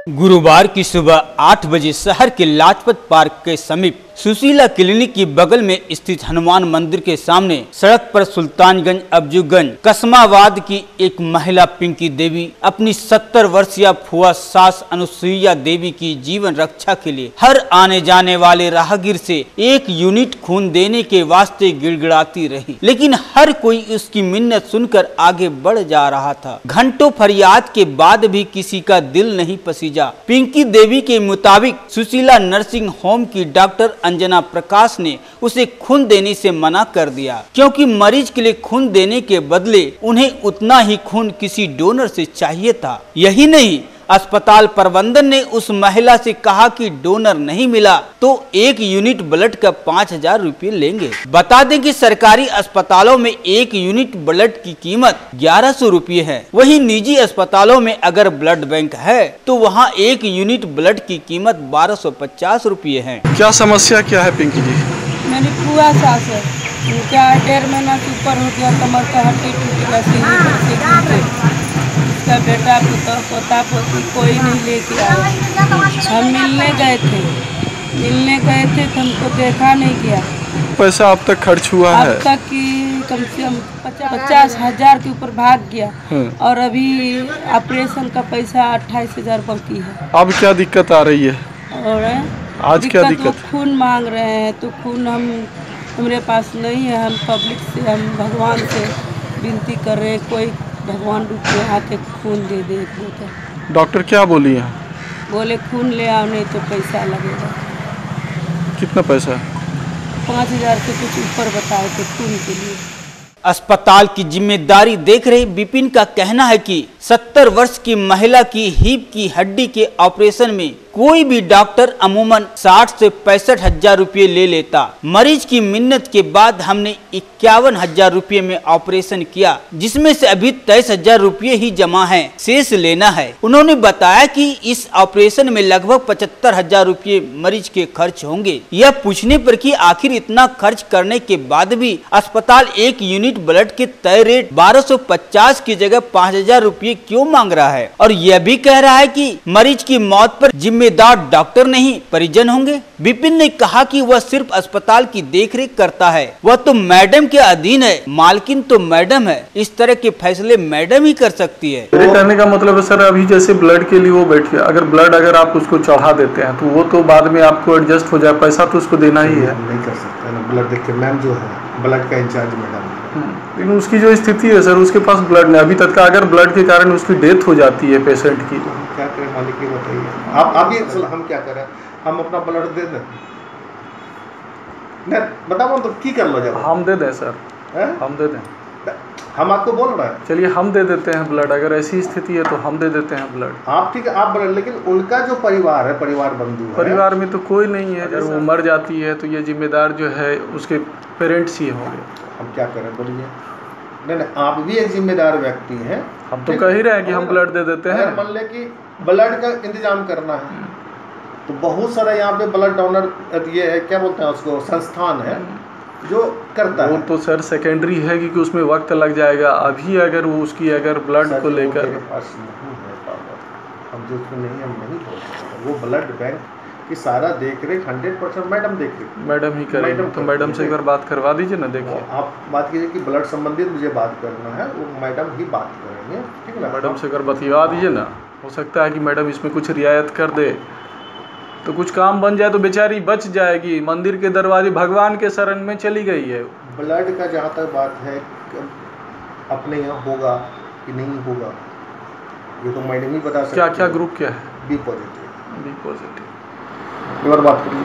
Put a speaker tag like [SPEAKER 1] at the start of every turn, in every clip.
[SPEAKER 1] गुरुवार की सुबह 8 बजे शहर के लाजपत पार्क के समीप सुशीला क्लिनिक की बगल में स्थित हनुमान मंदिर के सामने सड़क पर सुल्तानगंज अब्जूगंज कस्माबाद की एक महिला पिंकी देवी अपनी 70 वर्षीय फुआ सास अनुसुईया देवी की जीवन रक्षा के लिए हर आने जाने वाले राहगीर से 1 यूनिट खून देने के वास्ते गिड़गिड़ाती रही, लेकिन हर कोई उसकी मिन्नत सुनकर आगे बढ़ जा रहा था। घंटों फरियाद के बाद भी किसी का दिल नहीं पसीजा। पिंकी देवी के मुताबिक सुशीला नर्सिंग होम की डॉक्टर अंजना प्रकाश ने उसे खून देने से मना कर दिया, क्योंकि मरीज के लिए खून देने के बदले उन्हें उतना ही खून किसी डोनर से चाहिए था। यही नहीं, अस्पताल प्रबंधन ने उस महिला से कहा कि डोनर नहीं मिला तो 1 यूनिट ब्लड का 5000 रुपये लेंगे। बता दें कि सरकारी अस्पतालों में 1 यूनिट ब्लड की कीमत 1100 रुपये है। वहीं निजी अस्पतालों में अगर ब्लड बैंक है तो वहां 1 यूनिट ब्लड की कीमत 1250 रुपये है।
[SPEAKER 2] क्या समस्या क्या है पिंकी जी?
[SPEAKER 3] मेरी फुआ सास है, उनका 1.5 महीना से ऊपर हो गया, कमर का हड्डी टूट गया, उसका बेटा पोता पोती कोई नहीं लेके आया। हम मिलने गए थे तो हमको देखा नहीं गया।
[SPEAKER 2] पैसा अब तक खर्च हुआ है?
[SPEAKER 3] अब तक की कम से कम 50,000 के ऊपर भाग गया और अभी ऑपरेशन का पैसा 28,000 बाकी है।
[SPEAKER 2] अब क्या दिक्कत आ रही है?
[SPEAKER 3] और
[SPEAKER 2] आज क्या दिक्कत?
[SPEAKER 3] खून मांग रहे हैं तो खून हमारे पास नहीं है। हम पब्लिक से, हम भगवान से विनती कर रहे हैं, कोई भगवान रूप में आके खून दे दे।
[SPEAKER 2] डॉक्टर क्या बोली है?
[SPEAKER 3] बोले खून ले आओ, नहीं तो पैसा लगेगा।
[SPEAKER 2] कितना पैसा?
[SPEAKER 3] 5,000 से कुछ ऊपर बताए थे खून के लिए।
[SPEAKER 1] अस्पताल की जिम्मेदारी देख रहे विपिन का कहना है कि 70 वर्ष की महिला की हिप की हड्डी के ऑपरेशन में कोई भी डॉक्टर अमूमन 60 से 65,000 रुपये ले लेता। मरीज की मिन्नत के बाद हमने 51,000 रुपये में ऑपरेशन किया, जिसमें से अभी 23,000 रुपये ही जमा है, शेष लेना है। उन्होंने बताया कि इस ऑपरेशन में लगभग 75,000 रुपये मरीज के खर्च होंगे। यह पूछने पर कि आखिर इतना खर्च करने के बाद भी अस्पताल 1 यूनिट ब्लड के तय रेट 1250 की जगह 5,000 रुपये क्यों मांग रहा है, और यह भी कह रहा है कि मरीज की मौत पर जिम्मेदार डॉक्टर नहीं परिजन होंगे। विपिन ने कहा कि वह सिर्फ अस्पताल की देखरेख करता है, वह तो मैडम के अधीन है, मालकिन तो मैडम है, इस तरह के फैसले मैडम ही कर सकती है।
[SPEAKER 2] मेरे कहने का मतलब है सर, अभी जैसे ब्लड के लिए वो बैठ गया, अगर ब्लड अगर आप उसको चढ़ा देते हैं तो वो तो बाद में आपको एडजस्ट हो जाए, पैसा तो उसको देना ही है।
[SPEAKER 4] नहीं कर सकते ना, ब्लड देख के मैम जो है ब्लड का इंचार्ज मैडम,
[SPEAKER 2] लेकिन उसकी जो स्थिति है सर, उसके पास ब्लड नहीं अभी तक का, अगर ब्लड के कारण उसकी डेथ हो जाती है पेशेंट की तो
[SPEAKER 4] क्या करें मालिक, ये बताइए आप ये हम क्या करें? हम अपना ब्लड दे दें? नहीं बताओ तो की कर लो, जब
[SPEAKER 2] हम दे दें सर हम दे दें,
[SPEAKER 4] हम आपको बोल रहे हैं।
[SPEAKER 2] चलिए हम दे देते हैं ब्लड, अगर ऐसी स्थिति है तो हम दे देते हैं ब्लड।
[SPEAKER 4] आप ठीक है, आप ब्लड, लेकिन उनका जो परिवार है, परिवार बंधु है,
[SPEAKER 2] परिवार में तो कोई नहीं है। अगर वो मर जाती है तो ये जिम्मेदार जो है उसके पेरेंट्स ही होंगे।
[SPEAKER 4] हम क्या करें बोलिए? नहीं, आप भी एक जिम्मेदार व्यक्ति हैं।
[SPEAKER 2] हम तो कह ही रहे हैं कि हम ब्लड दे देते हैं।
[SPEAKER 4] मान ले कि ब्लड का इंतजाम करना है तो बहुत सारा यहाँ पे ब्लड डोनर, ये है क्या बोलते हैं उसको, संस्थान है जो करता है।
[SPEAKER 2] वो तो सर सेकेंडरी है, क्योंकि उसमें वक्त लग जाएगा। अभी अगर वो उसकी अगर ब्लड को लेकर
[SPEAKER 4] पास नहीं है पावर, हम जो उसमें नहीं, हम नहीं बोल सकते। वो ब्लड बैंक की सारा देख रेख 100% मैडम देख रही,
[SPEAKER 2] मैडम ही करेंगे। तो मैडम से एक बार बात करवा दीजिए ना। देखिए
[SPEAKER 4] आप बात कीजिए कि ब्लड संबंधित मुझे बात करना है, वो मैडम ही बात करेंगे, ठीक है ना?
[SPEAKER 2] मैडम से अगर बतिया दीजिए ना, हो सकता है कि मैडम इसमें कुछ रियायत कर दे तो कुछ काम बन जाए, तो बेचारी बच जाएगी। मंदिर के दरवाजे भगवान के शरण में चली गई है।
[SPEAKER 4] ब्लड का जहाँ तक बात है, अपने यहाँ होगा कि नहीं होगा ये तो मैडम ही बता सकती।
[SPEAKER 2] क्या क्या ग्रुप क्या है?
[SPEAKER 4] B positive.
[SPEAKER 2] B positive.
[SPEAKER 4] एक बार बात करिए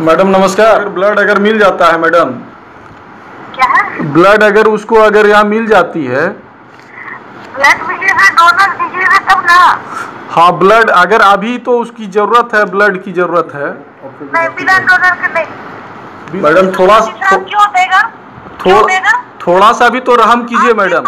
[SPEAKER 2] मैडम नमस्कार। ब्लड अगर मिल जाता है मैडम,
[SPEAKER 5] क्या
[SPEAKER 2] ब्लड अगर उसको अगर यहाँ मिल जाती है,
[SPEAKER 5] ब्लड मिलेगा, डोनर दीजिएगा तब ना।
[SPEAKER 2] हाँ ब्लड अगर अभी तो उसकी जरूरत है, ब्लड की जरूरत है।
[SPEAKER 5] नहीं, बिना डोनर के नहीं।
[SPEAKER 2] मैडम थोड़ा
[SPEAKER 5] क्यों देगा?
[SPEAKER 2] थोड़ा सा भी तो रहम कीजिए मैडम।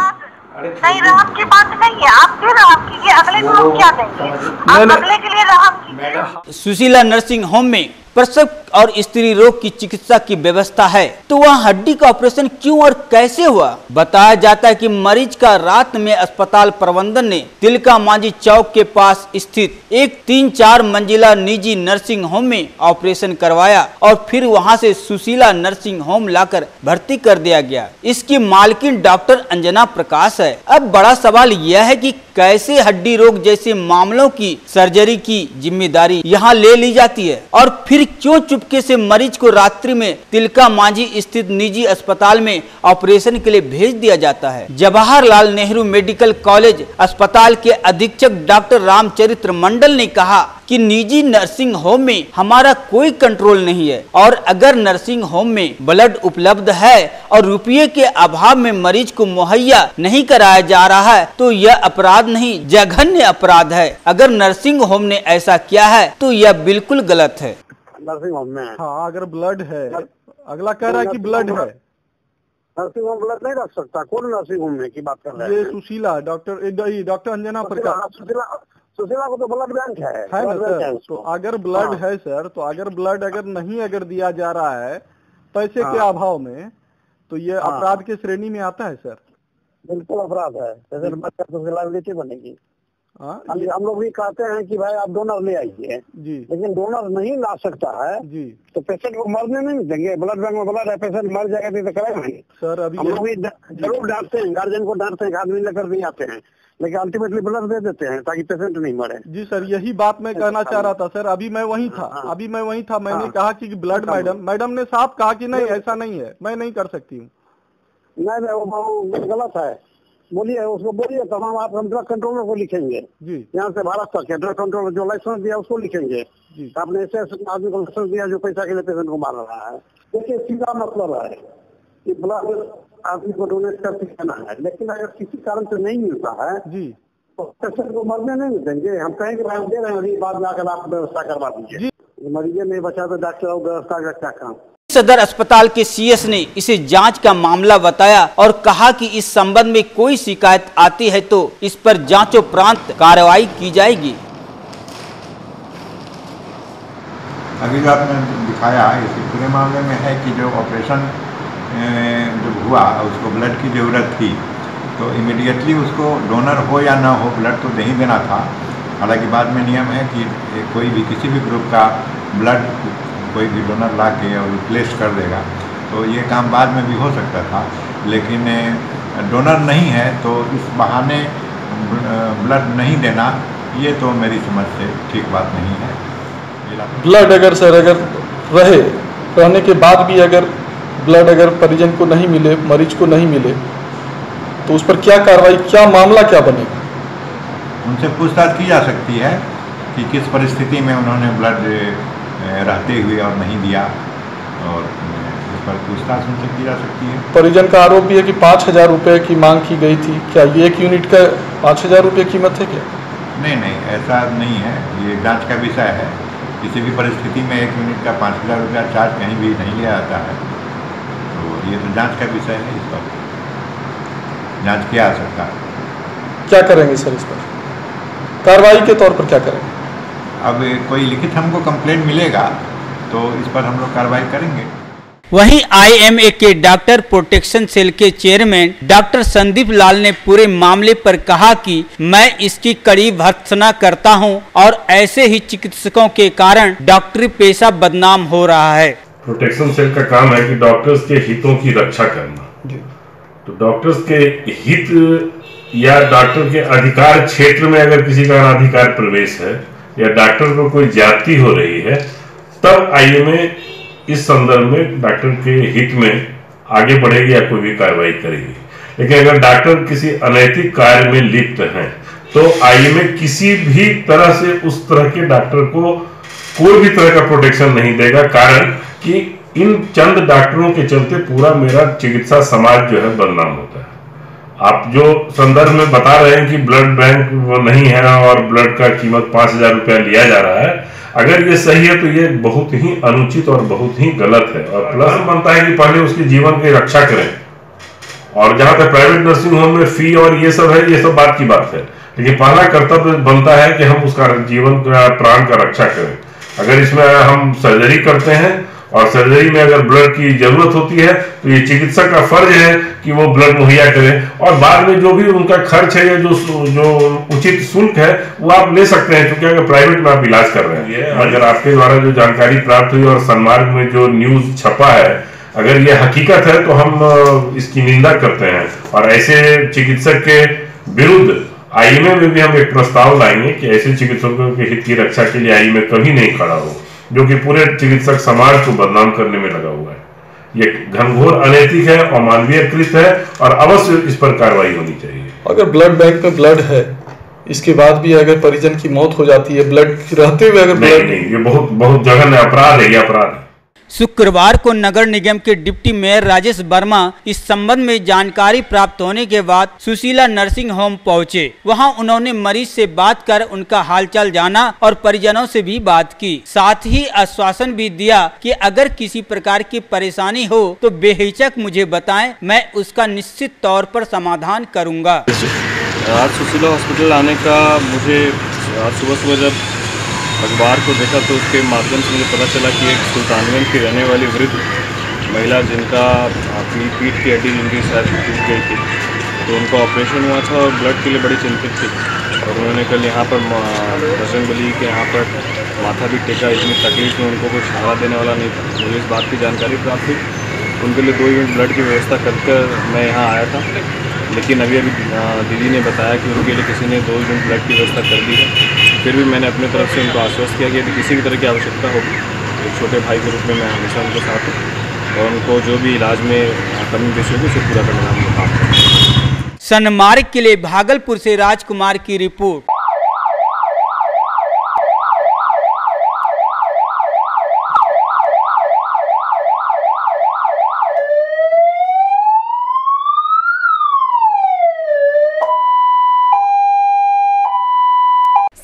[SPEAKER 5] नहीं, रहम की बात नहीं है, आप भी रहम कीजिए, अगले को हम क्या देंगे? आप अगले के लिए रहम कीजिए।
[SPEAKER 1] सुशीला नर्सिंग होम में प्रसव और स्त्री रोग की चिकित्सा की व्यवस्था है, तो वहाँ हड्डी का ऑपरेशन क्यों और कैसे हुआ? बताया जाता है कि मरीज का रात में अस्पताल प्रबंधन ने तिलका मांझी चौक के पास स्थित एक 3-4 मंजिला निजी नर्सिंग होम में ऑपरेशन करवाया और फिर वहां से सुशीला नर्सिंग होम लाकर भर्ती कर दिया गया। इसकी मालकिन डॉक्टर अंजना प्रकाश है। अब बड़ा सवाल यह है कि कैसे हड्डी रोग जैसे मामलों की सर्जरी की जिम्मेदारी यहाँ ले ली जाती है और फिर क्यों चुपके से मरीज को रात्रि में तिलका मांझी स्थित निजी अस्पताल में ऑपरेशन के लिए भेज दिया जाता है। जवाहरलाल नेहरू मेडिकल कॉलेज अस्पताल के अधीक्षक डॉक्टर रामचरित्र मंडल ने कहा कि निजी नर्सिंग होम में हमारा कोई कंट्रोल नहीं है और अगर नर्सिंग होम में ब्लड उपलब्ध है और रुपये के अभाव में मरीज को मुहैया नहीं कराया जा रहा है तो यह अपराध नहीं, जघन्य अपराध है। अगर नर्सिंग होम ने ऐसा किया है तो यह बिल्कुल गलत है।
[SPEAKER 6] नर्सिंग होम में
[SPEAKER 2] हाँ, अगर ब्लड है, अगला कह रहा है कि ब्लड है,
[SPEAKER 6] नर्सिंग होम ब्लड नहीं रख सकता। कौन नर्सिंग होम में की बात कर रहे हैं?
[SPEAKER 2] ये सुशीला डॉक्टर अंजना प्रकाश,
[SPEAKER 6] सुशीला को तो ब्लड बैंक है
[SPEAKER 2] ना सर। तो अगर ब्लड है सर, तो अगर ब्लड अगर नहीं दिया जा रहा है पैसे के अभाव में, तो ये अपराध के श्रेणी में आता है सर।
[SPEAKER 6] बिल्कुल अपराध है। लाइबिलिटी बनेगी। हम लोग भी कहते हैं कि भाई आप डोनर ले आइए जी, लेकिन डोनर नहीं ला सकता है जी, तो पेशेंट को मरने नहीं देंगे। ब्लड बैंक में ब्लड है, पेशेंट मर जाएगा तो करेंगे सर। अभी हम लोग भी जरूर डांटते हैं, गार्जियन को डांटते हैं, आदमी लेकर नहीं आते हैं, लेकिन अल्टीमेटली ब्लड दे देते हैं ताकि पेशेंट नहीं मरे। जी सर, यही बात मैं कहना चाह रहा था सर। अभी मैं वहीं था, मैंने कहा कि ब्लड मैडम ने साफ कहा कि नहीं ऐसा नहीं है, मैं नहीं कर सकती हूँ। नहीं, वो गलत है। बोलिए, उसको बोलिए, तमाम आप हम ड्रग कंट्रोलर को लिखेंगे जी, यहाँ से भारत तक है। ड्रग कंट्रोलर जो लाइसेंस दिया उसको लिखेंगे जी। आपने ऐसे आदमी को लाइसेंस दिया जो पैसा के लिए पेशेंट को मार रहा है। देखिए, सीधा मतलब है कि ब्लड आदमी को डोनेट करके देना है, लेकिन अगर किसी कारण से नहीं मिलता है जी, तो पेशेंट को मरने नहीं देंगे। हम कहेंगे भाई हम दे रहे हैं, अभी बाद में आकर आप व्यवस्था करवा दीजिए। मरीज नहीं बचा तो डॉक्टर और व्यवस्था का क्या काम।
[SPEAKER 1] सदर अस्पताल के सीएस ने इसे जांच का मामला बताया और कहा कि इस संबंध में कोई शिकायत आती है तो इस पर जांचोपरांत कार्रवाई की जाएगी।
[SPEAKER 7] अभी जो आपने दिखाया इस पूरे मामले में है कि जो ऑपरेशन जब हुआ उसको ब्लड की ज़रूरत थी, तो इमीडिएटली उसको डोनर हो या ना हो ब्लड तो नहीं देना था। हालांकि बाद में नियम है कि कोई भी किसी भी ग्रुप का ब्लड कोई भी डोनर ला के और रिप्लेस कर देगा, तो ये काम बाद में भी हो सकता था। लेकिन डोनर नहीं है तो इस बहाने ब्लड नहीं देना, ये तो मेरी समझ से ठीक बात नहीं है।
[SPEAKER 2] ब्लड अगर रहने के बाद भी अगर ब्लड परिजन को नहीं मिले, मरीज को नहीं मिले, तो उस पर क्या कार्रवाई, क्या मामला क्या बनेगा?
[SPEAKER 7] उनसे पूछताछ की जा सकती है कि किस परिस्थिति में उन्होंने ब्लड रहते हुए और नहीं दिया, और इस पर पूछताछ उनसे की जा सकती है।
[SPEAKER 2] परिजन का आरोप भी है कि 5,000 रुपये की मांग की गई थी। क्या ये एक यूनिट का 5,000 रुपये कीमत है क्या?
[SPEAKER 7] नहीं, ऐसा नहीं है। ये जांच का विषय है। किसी भी परिस्थिति में एक यूनिट का 5,000 रुपया चार्ज कहीं भी नहीं लिया जाता है। तो ये तो जांच का विषय है, इस पर जांच किया जा सकता है।
[SPEAKER 2] क्या करेंगे सर इस पर? कार्रवाई के तौर पर क्या करेंगे?
[SPEAKER 7] अब कोई लिखित हमको कंप्लेंट मिलेगा तो इस पर हम लोग कार्रवाई करेंगे।
[SPEAKER 1] वहीं आईएमए के डॉक्टर प्रोटेक्शन सेल के चेयरमैन डॉक्टर संदीप लाल ने पूरे मामले पर कहा कि मैं इसकी कड़ी भर्त्सना करता हूं और ऐसे ही चिकित्सकों के कारण डॉक्टरी पेशा बदनाम हो रहा है।
[SPEAKER 8] प्रोटेक्शन सेल का काम है कि डॉक्टर्स के हितों की रक्षा करना। तो डॉक्टर्स के हित या डॉक्टर के अधिकार क्षेत्र में अगर किसी का अनाधिकार प्रवेश है या डॉक्टर को कोई ज्यादती हो रही है, तब आईएमए इस संदर्भ में डॉक्टर के हित में आगे बढ़ेगी या कोई भी कार्रवाई करेगी। लेकिन अगर डॉक्टर किसी अनैतिक कार्य में लिप्त हैं तो आईएमए किसी भी तरह से उस तरह के डॉक्टर को कोई भी तरह का प्रोटेक्शन नहीं देगा। कारण कि इन चंद डॉक्टरों के चलते पूरा मेरा चिकित्सा समाज जो है बदनाम होता है। आप जो संदर्भ में बता रहे हैं कि ब्लड बैंक वो नहीं है और ब्लड का कीमत 5,000 रुपया लिया जा रहा है, अगर ये सही है तो ये बहुत ही अनुचित और बहुत ही गलत है। और प्लस बनता है कि पहले उसके जीवन की रक्षा करें। और जहां तक प्राइवेट नर्सिंग होम में फी और ये सब है, ये सब बात की बात है, लेकिन पहला कर्तव्य बनता है कि हम उसका जीवन का प्राण का रक्षा करें। अगर इसमें हम सर्जरी करते हैं और सर्जरी में अगर ब्लड की जरूरत होती है तो ये चिकित्सक का फर्ज है कि वो ब्लड मुहैया करें और बाद में जो भी उनका खर्च है या जो उचित शुल्क है वो आप ले सकते हैं, क्योंकि अगर प्राइवेट में आप इलाज कर रहे हैं। अगर आपके द्वारा जो जानकारी प्राप्त हुई और सन्मार्ग में जो न्यूज छपा है, अगर ये हकीकत है तो हम इसकी निंदा करते हैं और ऐसे चिकित्सक के विरुद्ध आईएमए में भी हम एक प्रस्ताव लाएंगे कि ऐसे चिकित्सकों के हित की रक्षा के लिए आईएमए कभी नहीं खड़ा हो, जो कि पूरे चिकित्सक समाज को बदनाम करने में लगा हुआ है। ये घनघोर अनैतिक है, अमानवीयकृत है और अवश्य इस पर कार्रवाई होनी चाहिए।
[SPEAKER 2] अगर ब्लड बैंक में ब्लड है, इसके बाद भी अगर परिजन की मौत हो जाती है ब्लड रहते हुए, अगर ब्लड
[SPEAKER 8] नहीं, ये बहुत जघन्य अपराध है, ये अपराध है।
[SPEAKER 1] शुक्रवार को नगर निगम के डिप्टी मेयर राजेश वर्मा इस संबंध में जानकारी प्राप्त होने के बाद सुशीला नर्सिंग होम पहुंचे। वहां उन्होंने मरीज से बात कर उनका हालचाल जाना और परिजनों से भी बात की। साथ ही आश्वासन भी दिया कि अगर किसी प्रकार की परेशानी हो तो बेहिचक मुझे बताएं, मैं उसका निश्चित तौर पर समाधान करूंगा।
[SPEAKER 9] आज सुशीला हॉस्पिटल आने का मुझे आज सुबह जब अखबार को देखा तो उसके माध्यम से मुझे पता चला कि एक सुल्तानगंज की रहने वाली वृद्ध महिला जिनका अपनी पीठ की हड्डी जिनकी शायद टूट गई थी, तो उनका ऑपरेशन हुआ था और ब्लड के लिए बड़ी चिंतित थी और उन्होंने कल यहाँ पर बजरंगबली के यहाँ पर माथा भी टेका। इतनी तकलीफ में उनको कोई सहारा देने वाला नहीं था। मुझे इस बात की जानकारी प्राप्त हुई, उनके लिए 2 यूनिट ब्लड की व्यवस्था कर मैं यहाँ आया था, लेकिन अभी दीदी ने बताया कि उनके लिए किसी ने 2 यूनिट ब्लड की व्यवस्था कर दी है। फिर भी मैंने अपनी तरफ से उनको आश्वस्त किया कि यदि किसी भी तरह की आवश्यकता होगी, एक छोटे भाई के रूप में मैं हमेशा उनके साथ हूँ और उनको जो भी इलाज में कमी पेश होगी उसे पूरा करने का काम करूँगा।
[SPEAKER 1] सन्मार्ग के लिए भागलपुर से राजकुमार की रिपोर्ट।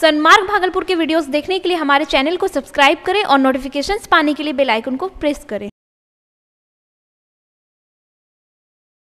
[SPEAKER 10] सन्मार्ग भागलपुर के वीडियोस देखने के लिए हमारे चैनल को सब्सक्राइब करें और नोटिफिकेशंस पाने के लिए बेल आइकन को प्रेस करें।